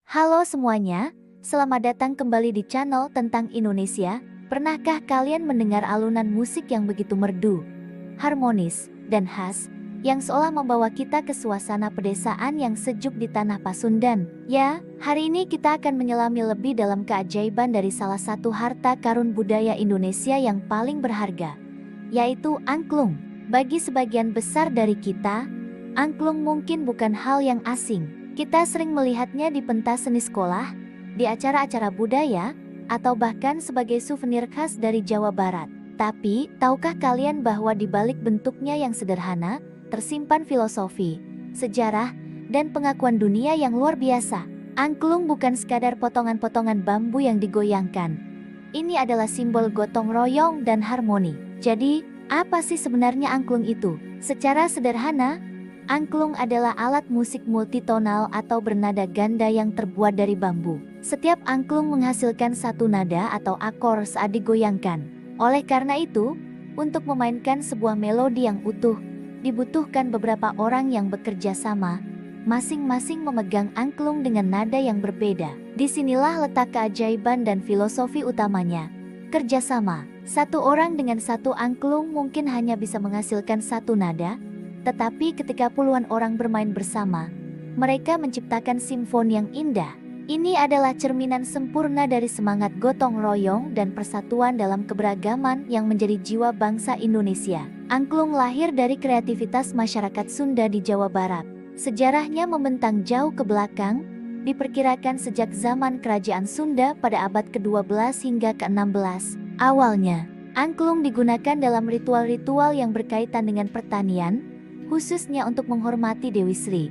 Halo semuanya, selamat datang kembali di channel tentang Indonesia. Pernahkah kalian mendengar alunan musik yang begitu merdu, harmonis, dan khas, yang seolah membawa kita ke suasana pedesaan yang sejuk di tanah Pasundan? Ya, hari ini kita akan menyelami lebih dalam keajaiban dari salah satu harta karun budaya Indonesia yang paling berharga, yaitu angklung. Bagi sebagian besar dari kita, angklung mungkin bukan hal yang asing. Kita sering melihatnya di pentas seni sekolah, di acara-acara budaya, atau bahkan sebagai souvenir khas dari Jawa Barat. Tapi, tahukah kalian bahwa di balik bentuknya yang sederhana, tersimpan filosofi, sejarah, dan pengakuan dunia yang luar biasa? Angklung bukan sekadar potongan-potongan bambu yang digoyangkan. Ini adalah simbol gotong royong dan harmoni. Jadi, apa sih sebenarnya angklung itu? Secara sederhana, angklung adalah alat musik multitonal atau bernada ganda yang terbuat dari bambu. Setiap angklung menghasilkan satu nada atau akor saat digoyangkan. Oleh karena itu, untuk memainkan sebuah melodi yang utuh, dibutuhkan beberapa orang yang bekerja sama, masing-masing memegang angklung dengan nada yang berbeda. Disinilah letak keajaiban dan filosofi utamanya. Kerjasama. Satu orang dengan satu angklung mungkin hanya bisa menghasilkan satu nada, tetapi ketika puluhan orang bermain bersama, mereka menciptakan simfoni yang indah. Ini adalah cerminan sempurna dari semangat gotong royong dan persatuan dalam keberagaman yang menjadi jiwa bangsa Indonesia. Angklung lahir dari kreativitas masyarakat Sunda di Jawa Barat. Sejarahnya membentang jauh ke belakang, diperkirakan sejak zaman Kerajaan Sunda pada abad ke-12 hingga ke-16. Awalnya, angklung digunakan dalam ritual-ritual yang berkaitan dengan pertanian, khususnya untuk menghormati Dewi Sri,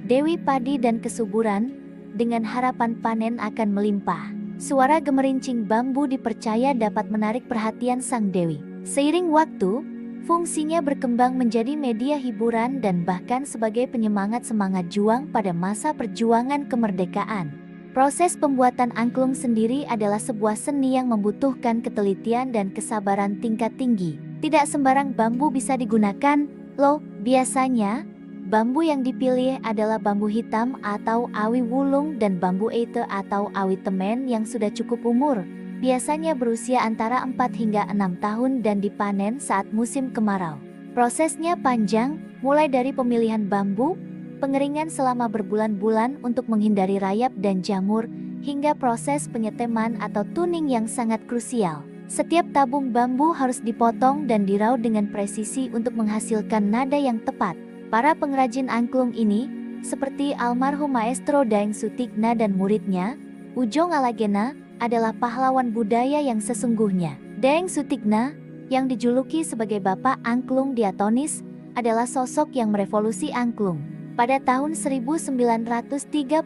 Dewi Padi dan kesuburan, dengan harapan panen akan melimpah. Suara gemerincing bambu dipercaya dapat menarik perhatian sang Dewi. Seiring waktu, fungsinya berkembang menjadi media hiburan dan bahkan sebagai penyemangat semangat juang pada masa perjuangan kemerdekaan. Proses pembuatan angklung sendiri adalah sebuah seni yang membutuhkan ketelitian dan kesabaran tingkat tinggi. Tidak sembarang bambu bisa digunakan, loh. Biasanya, bambu yang dipilih adalah bambu hitam atau awi wulung dan bambu eite atau awi temen yang sudah cukup umur. Biasanya berusia antara 4 hingga 6 tahun dan dipanen saat musim kemarau. Prosesnya panjang, mulai dari pemilihan bambu, pengeringan selama berbulan-bulan untuk menghindari rayap dan jamur, hingga proses penyeteman atau tuning yang sangat krusial. Setiap tabung bambu harus dipotong dan diraut dengan presisi untuk menghasilkan nada yang tepat. Para pengrajin angklung ini, seperti almarhum Maestro Daeng Sutikna dan muridnya, Ujong Alagena, adalah pahlawan budaya yang sesungguhnya. Daeng Sutikna, yang dijuluki sebagai Bapak Angklung Diatonis, adalah sosok yang merevolusi angklung. Pada tahun 1938,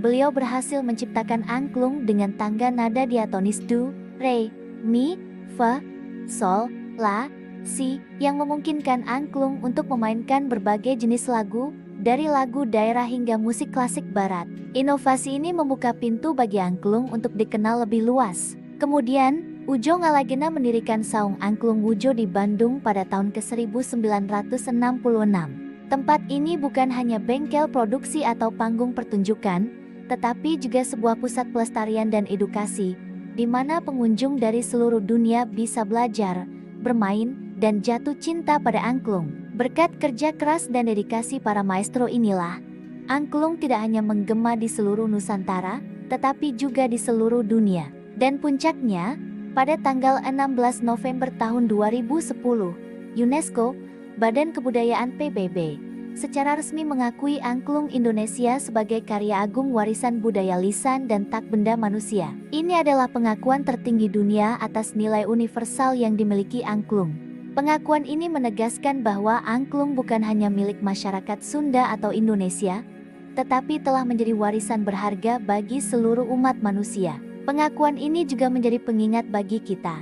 beliau berhasil menciptakan angklung dengan tangga nada diatonis do, re, mi, fa, sol, la, si, yang memungkinkan angklung untuk memainkan berbagai jenis lagu, dari lagu daerah hingga musik klasik barat. Inovasi ini membuka pintu bagi angklung untuk dikenal lebih luas. Kemudian, Ujong Alagena mendirikan Saung Angklung Wujo di Bandung pada tahun ke-1966. Tempat ini bukan hanya bengkel produksi atau panggung pertunjukan, tetapi juga sebuah pusat pelestarian dan edukasi, di mana pengunjung dari seluruh dunia bisa belajar, bermain, dan jatuh cinta pada angklung. Berkat kerja keras dan dedikasi para maestro inilah, angklung tidak hanya menggema di seluruh Nusantara, tetapi juga di seluruh dunia. Dan puncaknya, pada tanggal 16 November tahun 2010, UNESCO, Badan Kebudayaan PBB, secara resmi mengakui angklung Indonesia sebagai karya agung warisan budaya lisan dan tak benda manusia. Ini adalah pengakuan tertinggi dunia atas nilai universal yang dimiliki angklung. Pengakuan ini menegaskan bahwa angklung bukan hanya milik masyarakat Sunda atau Indonesia, tetapi telah menjadi warisan berharga bagi seluruh umat manusia. Pengakuan ini juga menjadi pengingat bagi kita,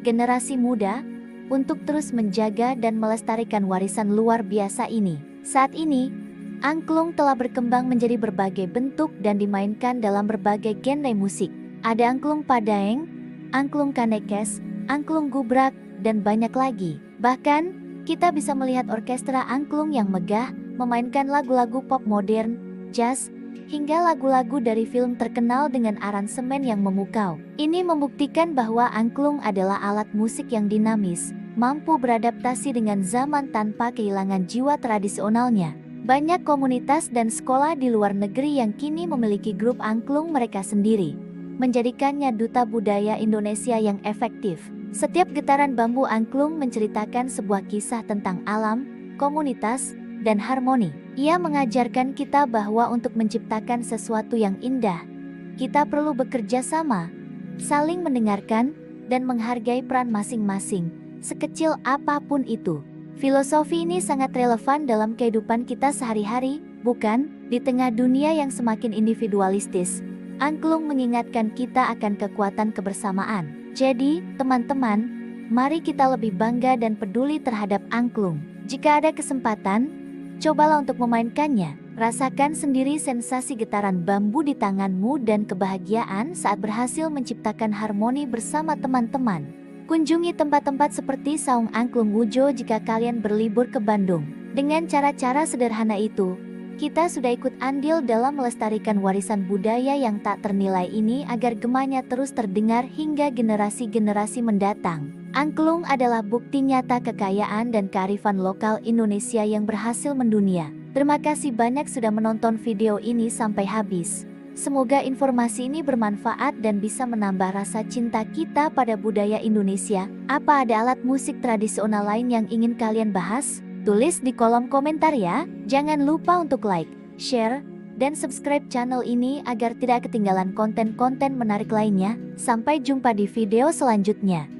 generasi muda, untuk terus menjaga dan melestarikan warisan luar biasa ini. Saat ini, angklung telah berkembang menjadi berbagai bentuk dan dimainkan dalam berbagai genre musik. Ada angklung Padaeng, angklung Kanekes, angklung Gubrak, dan banyak lagi. Bahkan, kita bisa melihat orkestra angklung yang megah, memainkan lagu-lagu pop modern, jazz, hingga lagu-lagu dari film terkenal dengan aransemen yang memukau. Ini membuktikan bahwa angklung adalah alat musik yang dinamis, mampu beradaptasi dengan zaman tanpa kehilangan jiwa tradisionalnya. Banyak komunitas dan sekolah di luar negeri yang kini memiliki grup angklung mereka sendiri, menjadikannya duta budaya Indonesia yang efektif. Setiap getaran bambu angklung menceritakan sebuah kisah tentang alam, komunitas, dan harmoni. Ia mengajarkan kita bahwa untuk menciptakan sesuatu yang indah, kita perlu bekerja sama, saling mendengarkan, dan menghargai peran masing-masing, sekecil apapun itu. Filosofi ini sangat relevan dalam kehidupan kita sehari-hari, bukan? Di tengah dunia yang semakin individualistis, angklung mengingatkan kita akan kekuatan kebersamaan. Jadi, teman-teman, mari kita lebih bangga dan peduli terhadap angklung. Jika ada kesempatan, cobalah untuk memainkannya. Rasakan sendiri sensasi getaran bambu di tanganmu dan kebahagiaan saat berhasil menciptakan harmoni bersama teman-teman. Kunjungi tempat-tempat seperti Saung Angklung Wujo jika kalian berlibur ke Bandung. Dengan cara-cara sederhana itu, kita sudah ikut andil dalam melestarikan warisan budaya yang tak ternilai ini agar gemanya terus terdengar hingga generasi-generasi mendatang. Angklung adalah bukti nyata kekayaan dan kearifan lokal Indonesia yang berhasil mendunia. Terima kasih banyak sudah menonton video ini sampai habis. Semoga informasi ini bermanfaat dan bisa menambah rasa cinta kita pada budaya Indonesia. Apa ada alat musik tradisional lain yang ingin kalian bahas? Tulis di kolom komentar ya. Jangan lupa untuk like, share, dan subscribe channel ini agar tidak ketinggalan konten-konten menarik lainnya. Sampai jumpa di video selanjutnya.